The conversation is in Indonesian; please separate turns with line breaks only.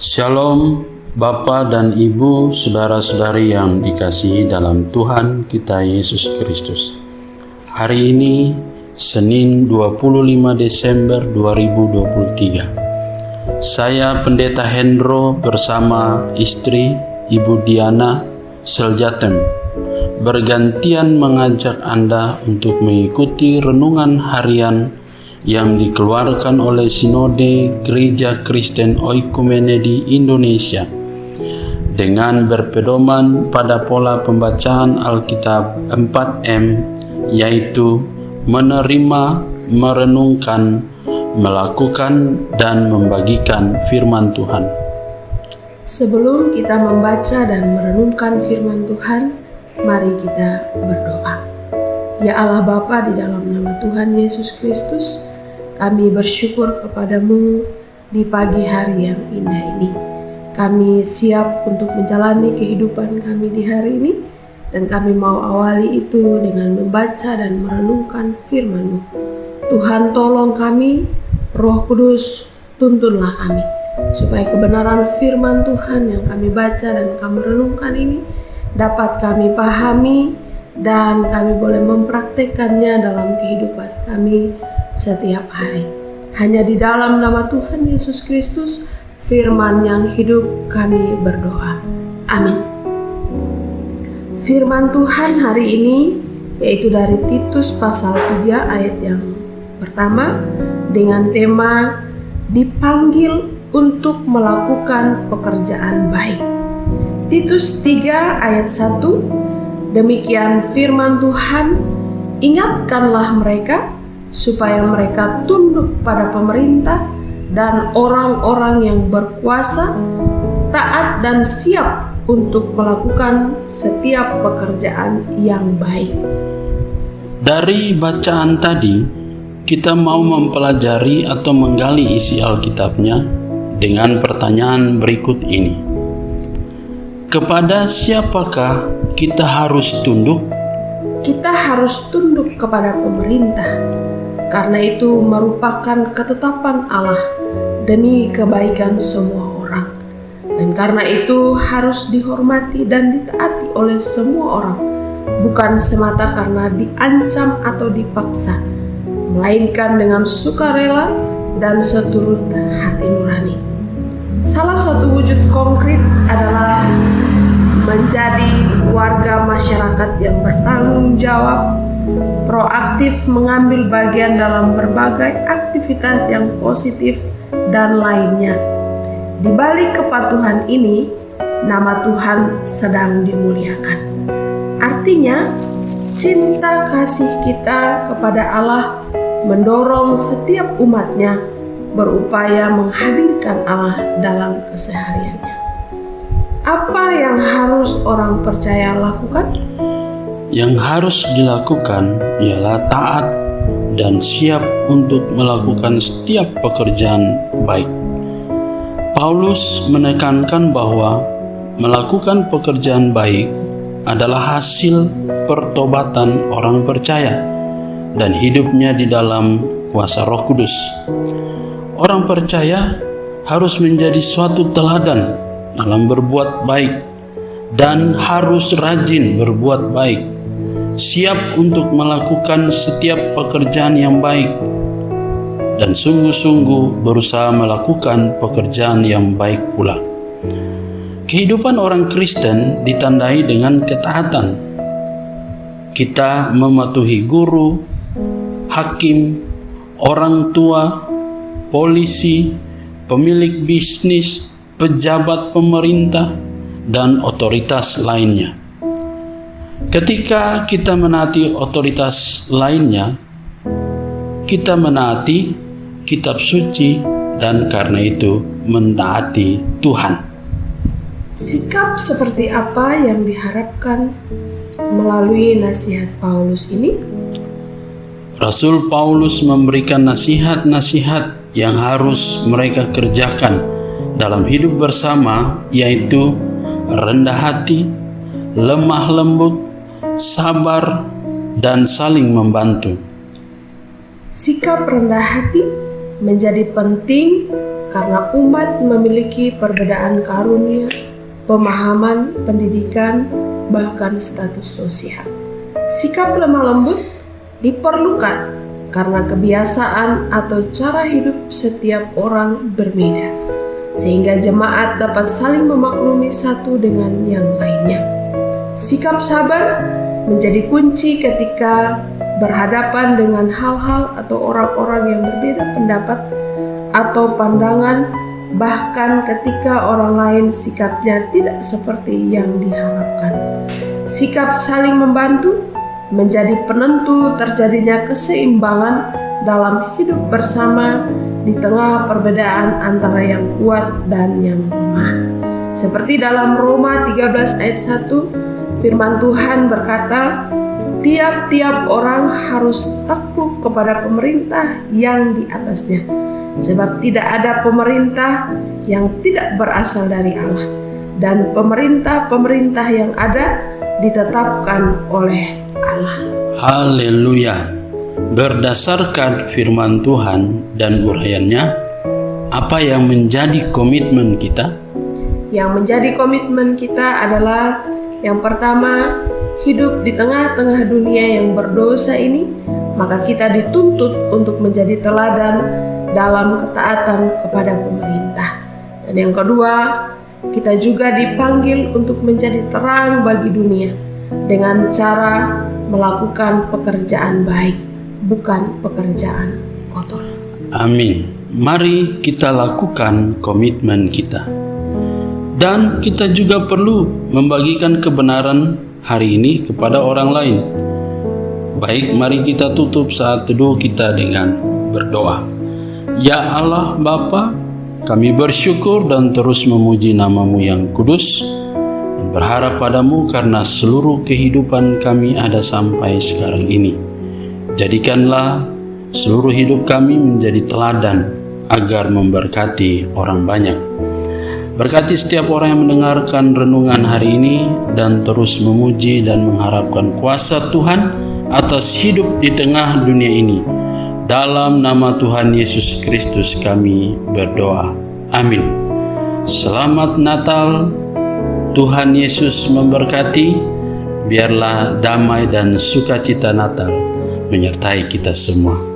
Shalom Bapa dan Ibu, saudara-saudari yang dikasihi dalam Tuhan kita Yesus Kristus. Hari ini Senin 25 Desember 2023. Saya Pendeta Hendro bersama istri Ibu Diana Seljatem bergantian mengajak Anda untuk mengikuti renungan harian yang dikeluarkan oleh Sinode Gereja Kristen Oikumene di Indonesia dengan berpedoman pada pola pembacaan Alkitab 4M, yaitu menerima, merenungkan, melakukan, dan membagikan firman Tuhan.
Sebelum kita membaca dan merenungkan firman Tuhan, mari kita berdoa. Ya Allah Bapa, di dalam nama Tuhan Yesus Kristus, kami bersyukur kepadamu di pagi hari yang indah ini. Kami siap untuk menjalani kehidupan kami di hari ini, dan kami mau awali itu dengan membaca dan merenungkan firman-Mu. Tuhan, tolong kami, Roh Kudus, tuntunlah kami, supaya kebenaran firman Tuhan yang kami baca dan kami renungkan ini dapat kami pahami dan kami boleh mempraktekkannya dalam kehidupan kami setiap hari. Hanya di dalam nama Tuhan Yesus Kristus, firman yang hidup, kami berdoa. Amin. Firman Tuhan hari ini yaitu dari Titus pasal 3 ayat yang pertama dengan tema dipanggil untuk melakukan pekerjaan baik. Titus 3 ayat 1, demikian firman Tuhan, ingatkanlah mereka supaya mereka tunduk pada pemerintah dan orang-orang yang berkuasa, taat dan siap untuk melakukan setiap pekerjaan yang baik.
Dari bacaan tadi, kita mau mempelajari atau menggali isi Alkitabnya dengan pertanyaan berikut ini. Kepada siapakah kita harus tunduk?
Kita harus tunduk kepada pemerintah, karena itu merupakan ketetapan Allah demi kebaikan semua orang. Dan karena itu harus dihormati dan ditaati oleh semua orang, bukan semata karena diancam atau dipaksa, melainkan dengan sukarela dan seturut hati nurani. Salah satu wujud konkret adalah menjadi warga masyarakat yang bertanggung jawab, proaktif mengambil bagian dalam berbagai aktivitas yang positif dan lainnya. Di balik kepatuhan ini, nama Tuhan sedang dimuliakan. Artinya, cinta kasih kita kepada Allah mendorong setiap umatnya berupaya menghadirkan Allah dalam kesehariannya. Apa yang harus orang percaya lakukan?
Yang harus dilakukan ialah taat dan siap untuk melakukan setiap pekerjaan baik. Paulus menekankan bahwa melakukan pekerjaan baik adalah hasil pertobatan orang percaya dan hidupnya di dalam kuasa Roh Kudus. Orang percaya harus menjadi suatu teladan dalam berbuat baik dan harus rajin berbuat baik, siap untuk melakukan setiap pekerjaan yang baik, dan sungguh-sungguh berusaha melakukan pekerjaan yang baik pula. Kehidupan orang Kristen ditandai dengan ketaatan. Kita mematuhi guru, hakim, orang tua, polisi, pemilik bisnis, pejabat pemerintah, dan otoritas lainnya. Ketika kita menaati otoritas lainnya, kita menaati kitab suci dan karena itu mentaati Tuhan.
Sikap seperti apa yang diharapkan melalui nasihat Paulus ini?
Rasul Paulus memberikan nasihat-nasihat yang harus mereka kerjakan dalam hidup bersama, yaitu rendah hati, lemah lembut, sabar, dan saling membantu.
Sikap rendah hati menjadi penting karena umat memiliki perbedaan karunia, pemahaman, pendidikan, bahkan status sosial. Sikap lemah lembut diperlukan karena kebiasaan atau cara hidup setiap orang berbeda, sehingga jemaat dapat saling memaklumi satu dengan yang lainnya. Sikap sabar menjadi kunci ketika berhadapan dengan hal-hal atau orang-orang yang berbeda pendapat atau pandangan, bahkan ketika orang lain sikapnya tidak seperti yang diharapkan. Sikap saling membantu menjadi penentu terjadinya keseimbangan dalam hidup bersama di tengah perbedaan antara yang kuat dan yang lemah. Seperti dalam Roma 13 ayat 1, firman Tuhan berkata, tiap-tiap orang harus takluk kepada pemerintah yang di atasnya, sebab tidak ada pemerintah yang tidak berasal dari Allah, dan pemerintah-pemerintah yang ada ditetapkan oleh Allah.
Haleluya. Berdasarkan firman Tuhan dan uraiannya, apa yang menjadi komitmen kita?
Yang menjadi komitmen kita adalah yang pertama, hidup di tengah-tengah dunia yang berdosa ini, maka kita dituntut untuk menjadi teladan dalam ketaatan kepada pemerintah. Dan yang kedua, kita juga dipanggil untuk menjadi terang bagi dunia dengan cara melakukan pekerjaan baik, bukan pekerjaan kotor.
Amin. Mari kita lakukan komitmen kita. Dan kita juga perlu membagikan kebenaran hari ini kepada orang lain. Baik, mari kita tutup saat teduh kita dengan berdoa. Ya Allah Bapa, kami bersyukur dan terus memuji nama-Mu yang kudus, dan berharap padamu karena seluruh kehidupan kami ada sampai sekarang ini. Jadikanlah seluruh hidup kami menjadi teladan agar memberkati orang banyak. Berkati setiap orang yang mendengarkan renungan hari ini dan terus memuji dan mengharapkan kuasa Tuhan atas hidup di tengah dunia ini. Dalam nama Tuhan Yesus Kristus kami berdoa. Amin. Selamat Natal. Tuhan Yesus memberkati. Biarlah damai dan sukacita Natal menyertai kita semua.